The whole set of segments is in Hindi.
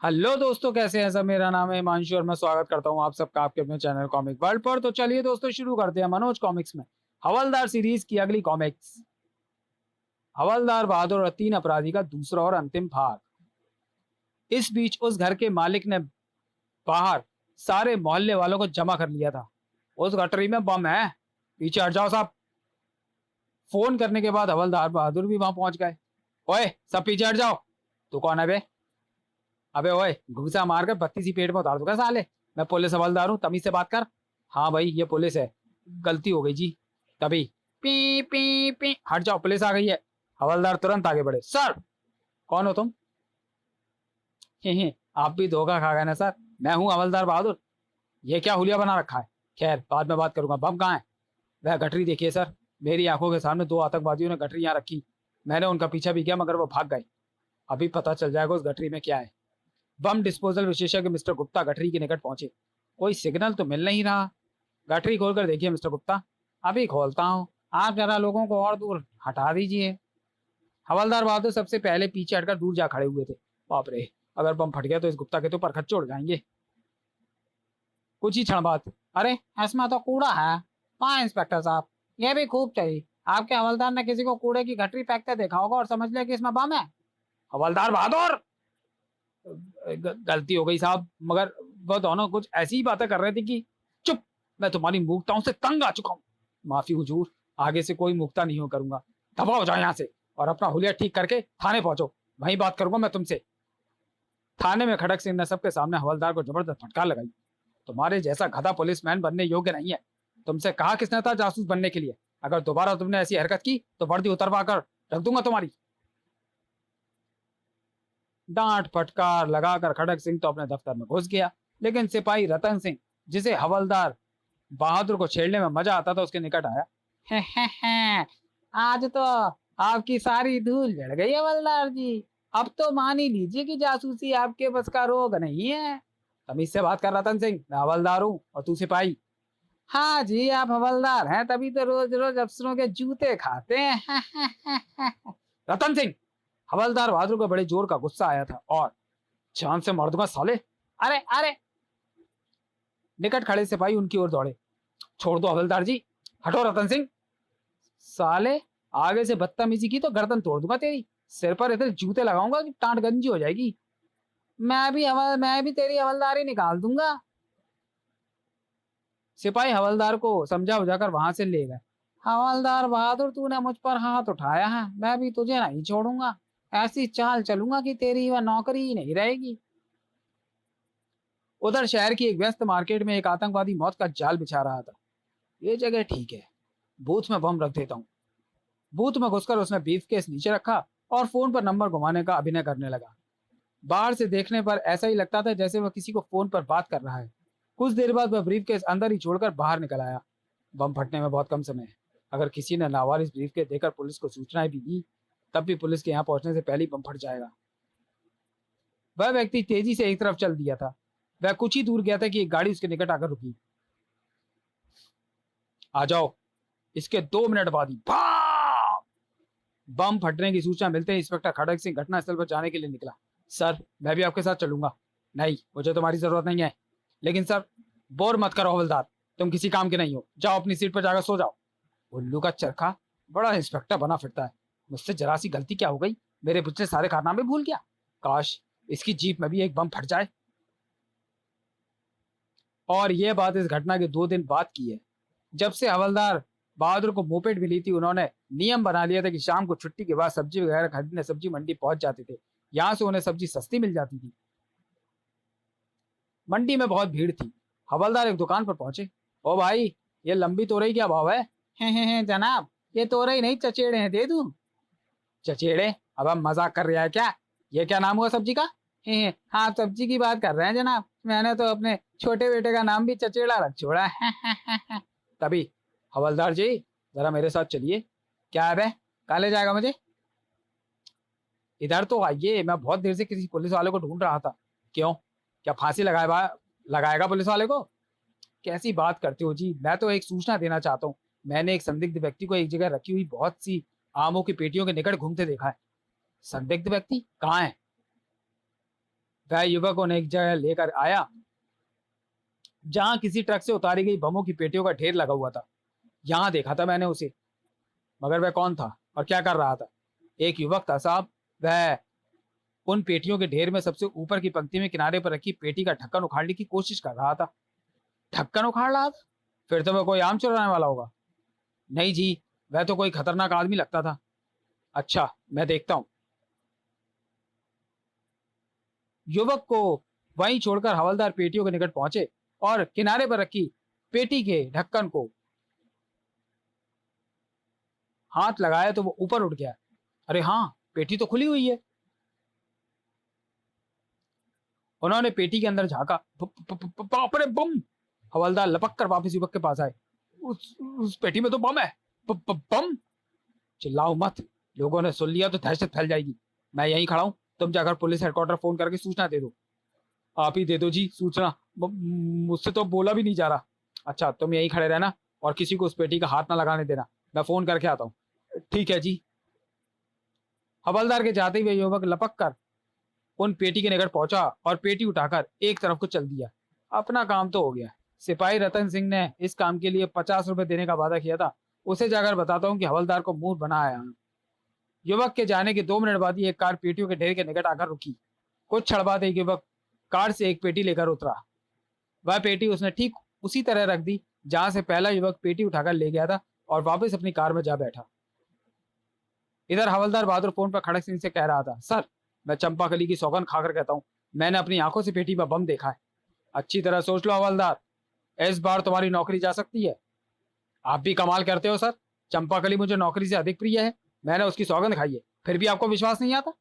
हेलो दोस्तों, कैसे हैं सब। मेरा नाम है हिमांशु और मैं स्वागत करता हूं आप सबका आपके अपने चैनल कॉमिक वर्ल्ड पर। तो चलिए दोस्तों, शुरू करते हैं मनोज कॉमिक्स में हवलदार सीरीज की अगली कॉमिक्स, हवलदार बहादुर और तीन अपराधी का दूसरा और अंतिम भाग। इस बीच उस घर के मालिक ने बाहर सारे मोहल्ले वालों को जमा कर लिया था। उस गटरी में बम है, पीछे हट जाओ साहब। फोन करने के बाद हवलदार बहादुर भी वहां पहुंच गए। ओए सब पीछे हट जाओ। तू कौन है बे? अबे ओए, घुसा मार कर बत्ती सी पेट में उतार दूंगा साले। मैं पुलिस हवलदार हूँ, तमीज से बात कर। हाँ भाई, ये पुलिस है, गलती हो गई जी। तभी पी पी पी, हट जाओ, पुलिस आ गई है। हवलदार तुरंत आगे बढ़े। सर, कौन हो तुम? आप भी धोखा खा गए ना सर, मैं हूँ हवलदार बहादुर। ये क्या हुलिया बना रखा है? खैर, बाद में बात करूंगा। बम कहाँ है? वह गठरी देखिए सर, मेरी आंखों के सामने दो आतंकवादियों ने गठरी यहाँ रखी। मैंने उनका पीछा भी किया मगर वो भाग गए। अभी पता चल जाएगा उस गठरी में क्या है। बम डिस्पोजल विशेषज्ञ मिस्टर गुप्ता गठरी के निकट पहुंचे। कोई सिग्नल तो मिल नहीं रहा। गठरी खोलकर देखिए मिस्टर गुप्ता। अभी खोलता हूँ, आप जरा लोगों को और दूर हटा दीजिए। हवलदार बहादुर सबसे पहले पीछे हटकर दूर जा खड़े हुए थे। बाप रे, अगर बम फट गया तो इस गुप्ता के तो परखच्चे उड़ जाएंगे। कुछ ही क्षण बाद, अरे इसमें तो कूड़ा है। हाँ इंस्पेक्टर साहब, ये भी खूब चाहिए। आपके हवलदार ने किसी को कूड़े की गठरी फेंकते देखा होगा और समझ लिया कि इसमें बम है। हवलदार बहादुर, गलती हो गई साहब, मगर वो दोनों कुछ ऐसी ही बातें कर रहे थे कि चुप। मैं तुम्हारी मूर्खताओं से तंग आ चुका हूँ। माफी हुजूर, आगे से कोई मुक्ता नहीं हो करूंगा। दफा हो जाओ यहाँ से और अपना हुलिया ठीक करके थाने पहुंचो, वहीं बात करूंगा मैं तुमसे। थाने में खड़क सिंह ने सबके सामने हवलदार को जबरदस्त फटकार लगाई। तुम्हारे जैसा गधा पुलिसमैन बनने योग्य नहीं है। तुमसे कहा किसने था जासूस बनने के लिए? अगर दोबारा तुमने ऐसी हरकत की तो वर्दी उतरवा कर रख दूंगा तुम्हारी। डांट फटकार लगाकर खड़क सिंह तो अपने दफ्तर में घुस गया, लेकिन सिपाही रतन सिंह, जिसे हवलदार बहादुर को छेड़ने में मजा आता था, उसके निकट आया। है, आज तो आपकी सारी धूल झड़ गई हवलदार जी। अब तो मान ही लीजिए कि जासूसी आपके बस का रोग नहीं है। तमीज से बात कर रतन सिंह, मैं हवलदार हूँ और तू सिपाही। हाँ जी, आप हवलदार हैं तभी तो रोज रोज अफसरों के जूते खाते हैं। रतन सिंह, हवलदार बहादुर को बड़े जोर का गुस्सा आया था और जान से मार दूंगा साले। अरे अरे, निकट खड़े सिपाही उनकी ओर दौड़े। छोड़ दो हवलदार जी, हटो रतन सिंह। साले, आगे से बदतमीजी की तो गर्दन तोड़ दूंगा तेरी। सिर पर इतने जूते लगाऊंगा कि टांट गंजी हो जाएगी। मैं भी तेरी हवलदारी निकाल दूंगा। सिपाही हवलदार को समझा बुझाकर वहां से ले गए। हवलदार बहादुर, तूने मुझ पर हाथ उठाया है, मैं भी तुझे नहीं छोड़ूंगा। ऐसी चाल चलूंगा कि तेरी वह नौकरी ही नहीं रहेगी। उधर शहर की एक व्यस्त मार्केट में एक आतंकवादी मौत का जाल बिछा रहा था। ये जगह ठीक है, बूथ में बम रख देता हूँ। बूथ में घुसकर उसने ब्रीफ केस नीचे रखा और फोन पर नंबर घुमाने का अभिनय करने लगा। बाहर से देखने पर ऐसा ही लगता था जैसे वह किसी को फोन पर बात कर रहा है। कुछ देर बाद वह ब्रीफ केस अंदर ही छोड़कर बाहर निकल आया। बम फटने में बहुत कम समय है। अगर किसी ने लावारिस ब्रीफ केस देकर पुलिस को सूचनाएं भी दी, तब भी पुलिस के यहाँ पहुंचने से पहले ही बम फट जाएगा। वह व्यक्ति तेजी से एक तरफ चल दिया था। वह कुछ ही दूर गया था कि एक गाड़ी उसके निकट आकर रुकी। आ जाओ, इसके 2 मिनट बाद ही बम फटने की सूचना मिलते ही इंस्पेक्टर खड़क सिंह घटनास्थल पर जाने के लिए निकला। सर, मैं भी आपके साथ चलूंगा। नहीं, मुझे तुम्हारी जरूरत नहीं है। लेकिन सर, बोर मत करो हवलदार, तुम किसी काम के नहीं हो। जाओ अपनी सीट पर जाकर सो जाओ। उल्लू का चरखा बड़ा इंस्पेक्टर बना फिरता है। मुझसे जरा सी गलती क्या हो गई, मेरे पिछले सारे कारनामे भूल गया। काश इसकी जीप में भी एक बम फट जाए। और यह बात इस घटना के 2 दिन बाद की है। जब से हवलदार बहादुर को मोपेड मिली थी, उन्होंने नियम बना लिया था कि शाम को छुट्टी के बाद सब्जी वगैरह खरीदने सब्जी मंडी पहुंच जाते थे। यहाँ से उन्हें सब्जी सस्ती मिल जाती थी। मंडी में बहुत भीड़ थी। हवलदार एक दुकान पर पहुंचे। ओ भाई, ये लंबी तोरई क्या भाव है? हैं जनाब, ये तोरई नहीं चचेड़े हैं, दे दूं? चचेड़े? अब हम मजाक कर रहा है क्या? ये क्या नाम हुआ सब्जी का? हैं, हाँ आप सब्जी की बात कर रहे हैं जनाब, मैंने तो अपने छोटे बेटे का नाम भी चचेड़ा रख छोड़ा है। तभी, हवलदार जी जरा मेरे साथ चलिए। क्या है? कहाँ ले जाएगा मुझे? इधर तो आइए, मैं बहुत देर से किसी पुलिस वाले को ढूंढ रहा था। क्यों, क्या फांसी लगाएगा पुलिस वाले को? कैसी बात करते हो जी, मैं तो एक सूचना देना चाहता हूँ। मैंने एक संदिग्ध व्यक्ति को एक जगह रखी हुई बहुत सी आमों की पेटियों के निकट घूमते देखा है। संदिग्ध व्यक्ति कहाँ है? वह युवक उन्हें एक जगह लेकर आया जहां किसी ट्रक से उतारी गई बमों की पेटियों का ढेर लगा हुआ था। यहाँ देखा था मैंने उसे, मगर वह कौन था और क्या कर रहा था? एक युवक था साहब। वह उन पेटियों के ढेर में सबसे ऊपर की पंक्ति में किनारे पर रखी पेटी का ढक्कन उखाड़ने की कोशिश कर रहा था। ढक्कन उखाड़ रहा था? फिर तो वह कोई आम चुराने वाला होगा। नहीं जी, वह तो कोई खतरनाक आदमी लगता था। अच्छा, मैं देखता हूँ। युवक को वहीं छोड़कर हवलदार पेटियों के निकट पहुंचे और किनारे पर रखी पेटी के ढक्कन को हाथ लगाया तो वो ऊपर उठ गया। अरे हाँ, पेटी तो खुली हुई है। उन्होंने पेटी के अंदर झांका। बाप रे, बम! हवलदार लपक कर वापस युवक के पास आए। उस पेटी में तो बम है। बम! चिल्लाओ मत, लोगों ने सुन लिया तो दहशत फैल जाएगी। मैं यहीं खड़ा हूं, तुम जाकर पुलिस हेडक्वार्टर फोन करके सूचना दे दो। आप ही दे दो जी सूचना, मुझसे तो बोला भी नहीं जा रहा। अच्छा, तुम यहीं खड़े रहना और किसी को उस पेटी का हाथ ना लगाने देना, मैं फोन करके आता हूँ। ठीक है जी। हवलदार के जाते हुए युवक लपक कर उन पेटी के निकट पहुंचा और पेटी उठाकर एक तरफ को चल दिया। अपना काम तो हो गया। सिपाही रतन सिंह ने इस काम के लिए 50 रुपए देने का वादा किया था, उसे जाकर बताता हूँ कि हवलदार को मुंह बना आया हूं। युवक के जाने के 2 मिनट बाद ही एक कार पेटियों के ढेर के निकट आकर रुकी। कुछ क्षण बाद एक युवक कार से एक पेटी लेकर उतरा। वह पेटी उसने ठीक उसी तरह रख दी जहां से पहला युवक पेटी उठाकर ले गया था और वापस अपनी कार में जा बैठा। इधर हवलदार बहादुर फोन पर खड़क सिंह से कह रहा था, सर, मैं चंपाकली की सौगंध खाकर कहता हूँ, मैंने अपनी आंखों से पेटी में बम देखा है। अच्छी तरह सोच लो हवलदार, इस बार तुम्हारी नौकरी जा सकती है। आप भी कमाल करते हो सर, चंपाकली मुझे नौकरी से अधिक प्रिय है। मैंने उसकी सौगंध खाई है, फिर भी आपको विश्वास नहीं आता।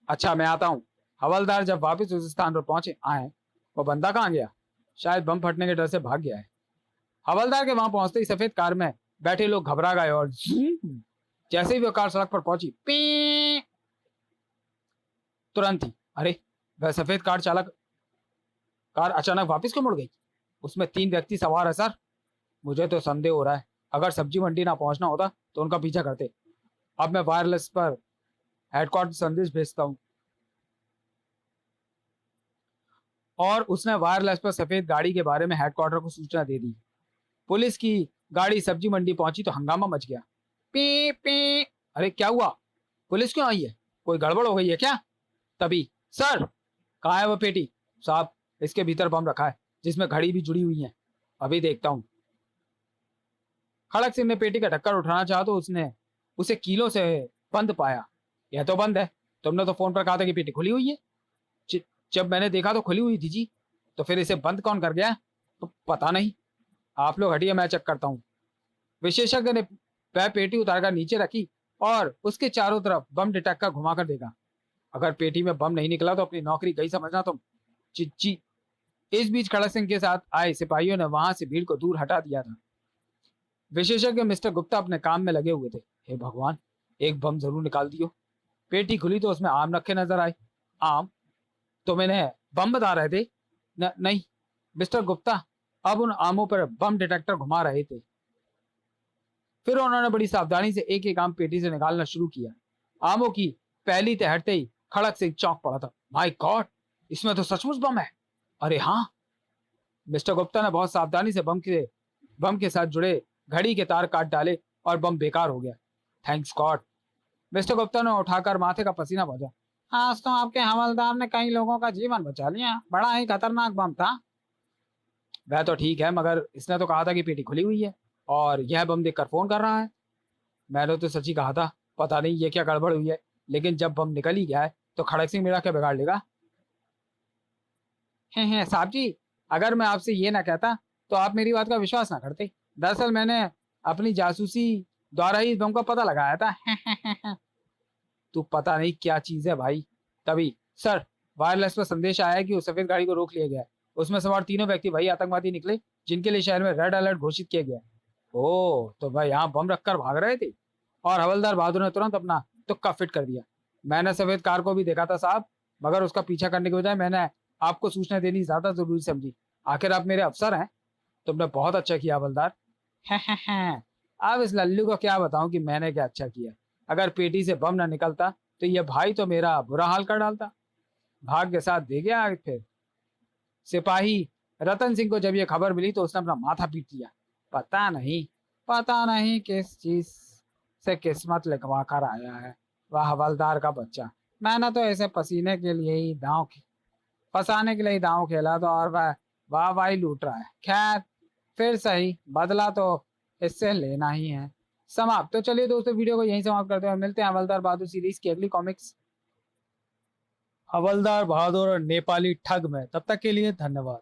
अच्छा, मैं आता हूँ। हवलदार जब वापस उस स्थान पर पहुंचे आए, वो बंदा कहाँ गया? शायद बम फटने के डर से भाग गया है। हवलदार के वहां पहुंचते ही सफेद कार में बैठे लोग घबरा गए और जैसे ही वो कार सड़क पर पहुंची, पी तुरंत ही, अरे, वह सफेद कार चालक कार अचानक वापस क्यों मुड़ गई? उसमें 3 व्यक्ति सवार है सर। मुझे तो संदेह हो रहा है, अगर सब्जी मंडी ना पहुंचना होता तो उनका पीछा करते। अब मैं वायरलेस पर हेडक्वार्टर संदेश भेजता हूँ। और उसने वायरलेस पर सफेद गाड़ी के बारे में हेडक्वार्टर को सूचना दे दी। पुलिस की गाड़ी सब्जी मंडी पहुंची तो हंगामा मच गया। पी पी, अरे क्या हुआ? पुलिस क्यों आई है? कोई गड़बड़ हो गई है क्या? तभी, सर, कहाँ है वो पेटी? साहब, इसके भीतर बम रखा है, जिसमें घड़ी भी जुड़ी हुई है। अभी देखता हूँ। खड़क सिंह ने पेटी का ढक्कन उठाना चाहा तो उसने उसे कीलों से बंद पाया। यह तो बंद है। तुमने तो फोन पर कहा था कि पेटी खुली हुई है। जब मैंने देखा तो खुली हुई थी जी। तो फिर इसे बंद कौन कर गया? तो पता नहीं। आप लोग हटिए, मैं चेक करता हूँ। विशेषज्ञ ने वह पेटी उतारकर नीचे रखी और उसके चारों तरफ बम डिटेक्टर घुमाकर देखा। अगर पेटी में बम नहीं निकला तो अपनी नौकरी गई समझना तुम। जी। इस बीच खड़क सिंह के साथ आए सिपाहियों ने वहां से भीड़ को दूर हटा दिया था। विशेषज्ञ मिस्टर गुप्ता अपने काम में लगे हुए थे। हे भगवान, एक बम जरूर निकाल दियो। पेटी खुली तो उसमें आम रखे नजर आए। आम? तो मैंने बम बता रहे थे। नहीं, मिस्टर गुप्ता अब उन आमों पर बम डिटेक्टर घुमा रहे थे। फिर उन्होंने बड़ी सावधानी से एक एक आम पेटी से निकालना शुरू किया। आमों की पहली तहटते ही खड़क से चौंक पड़ा था। माय गॉड, इसमें तो सचमुच बम है। अरे हाँ। मिस्टर गुप्ता ने बहुत सावधानी से बम के साथ जुड़े घड़ी के तार काट डाले और बम बेकार हो गया। Thanks God. मिस्टर गुप्ता ने उठाकर माथे का पसीना बचा। आज तो आपके हवलदार ने कई लोगों का जीवन बचा लिया। बड़ा ही खतरनाक बम था। वह तो ठीक है, मगर इसने तो कहा था कि पेटी खुली हुई है और यह बम देखकर फोन कर रहा है। मैंने तो सच ही कहा था। पता नहीं ये क्या गड़बड़ हुई है, लेकिन जब बम निकल ही गया है तो खड़क सिंह मेरा क्या बिगाड़ लेगा? हैं साहब जी, अगर मैं आपसे ये ना कहता तो आप मेरी बात का विश्वास ना करते। दरअसल मैंने अपनी जासूसी द्वारा ही इस बम का पता लगाया था। तू पता नहीं क्या चीज है भाई। तभी, सर, वायरलेस पर संदेश आया है कि उस सफेद गाड़ी को रोक लिया गया है। उसमें सवार 3 व्यक्ति वही आतंकवादी निकले जिनके लिए शहर में रेड अलर्ट घोषित किया गया है। ओ, तो भाई यहाँ बम रखकर भाग रहे थे। और हवलदार बहादुर ने तुरंत अपना तुक्का फिट कर दिया। मैंने सफेद कार को भी देखा था साहब, मगर उसका पीछा करने के बजाय मैंने आपको सूचना देनी ज्यादा जरूरी समझी। आखिर आप मेरे अफसर हैं। तुमने बहुत अच्छा किया हवलदार। अब इस लल्लू को क्या बताऊं कि मैंने क्या अच्छा किया। अगर पेटी से बम ना निकलता तो ये भाई तो मेरा बुरा हाल कर डालता। भाग्य साथ दे गया फिर। सिपाही रतन सिंह को जब ये खबर मिली तो उसने अपना माथा पीट लिया। पता नहीं किस चीज से किस्मत लिखवा कर आया है वह हवलदार का बच्चा। मैंने तो ऐसे फंसाने के लिए ही दांव खेला था और वह वाह वाही लूट रहा है। खैर फिर सही, बदला तो इससे लेना ही है। समाप्त। तो चलिए दोस्तों, वीडियो को यहीं समाप्त करते हैं और मिलते हैं हवलदार बहादुर सीरीज की अगली कॉमिक्स हवलदार बहादुर और नेपाली ठग में। तब तक के लिए धन्यवाद।